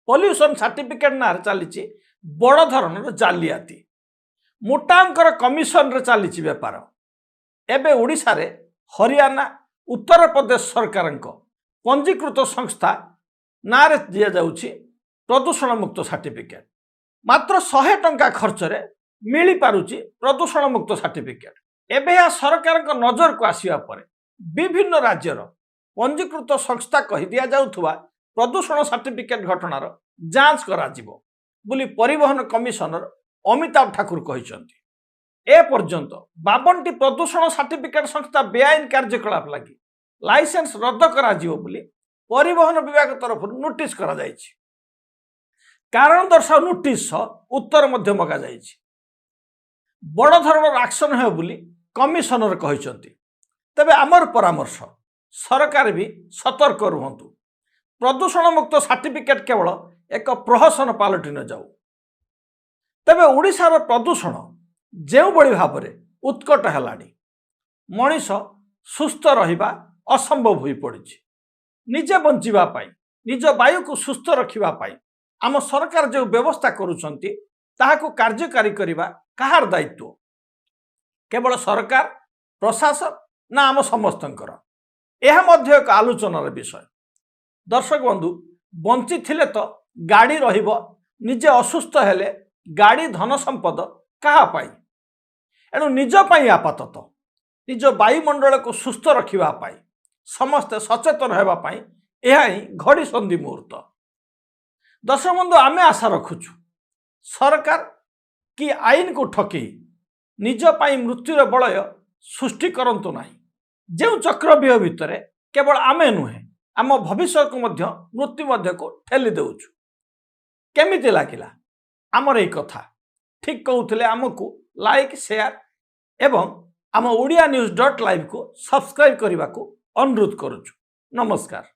Pollution certificate ना चली बड़ धरण जालियाती मोटांकर कमिशन रे चली बेपार एबे ओडिशा रे हरियाणा उत्तर प्रदेश सरकार पंजीकृत संस्था ना दि जाउछि प्रदूषण मुक्त सर्टिफिकेट मात्र 100 टंका खर्च रे मिली पारुछि प्रदूषण मुक्त सर्टिफिकेट एबे या सरकार को नजर को आसिया परे विभिन्न राज्यर पंजीकृत संस्था कहि दिया जाउथुवा प्रदूषण सर्टिफिकेट घटनार जांच करा जिवो बोली परिवहन कमिशनर अमिताभ ठाकुर कहिसंती ए पर्यंत 52टी प्रदूषण सर्टिफिकेट संस्था बेआईन कार्यकलाप लगी लाइसेंस रद्द करा जिवो बोली परिवहन विभाग तरफ नोटिस करा जायछि कारण दर्शाओ नोटिस उत्तर मध्य मगा जायछि बड़ धरणर एक्शन हे बोली कमिशनर कहिसंती तबे आमर परामर्श सरकार भी सतर्क रुहंतु प्रदूषण मुक्त सर्टिफिकेट केवल एक प्रहसन पालटि न जाऊ तबे ओडिशार प्रदूषण जो बड़ी भाव में उत्कट हेलानी मनीष सुस्थ रहिबा असंभव हो पड़ी निजे बंचिबा पाई निज वायु को सुस्थ रखिबा पाई आम सरकार जो व्यवस्था करुछंती ताहाकु कार्यकारी करिबा कहार दायित्व केवल सरकार प्रशासन ना आम समस्तंकर यह मध्य एक आलोचनार विषय दर्शक बंधु बंची थिले तो गाड़ी रहिबो निजे असुस्थ हेले गाड़ी धन संपद कहा पाई एणु निज पाई आपातत निज वायुमंडल को सुस्थ रखिबा पाई समस्ते सचेतन हेबा पाई यह ही घड़ी संधि मुहूर्त दर्शक बंधु आमे आशा रखुछु सरकार कि आईन को ठकी निज पाई मृत्युर बलय सृष्टि करंतु नाही जो चक्रव्यूह भितर केवल आमे नुहे आम भविष्य को मध्य मृत्यु मध्य को ठेली देउछु केमिति लागिला आमर एई कथा ठीक कहूथिले आमको लाइक शेयर एवं आम ओडिया न्यूज .live को सब्सक्राइब करने को अनुरोध करुछु नमस्कार।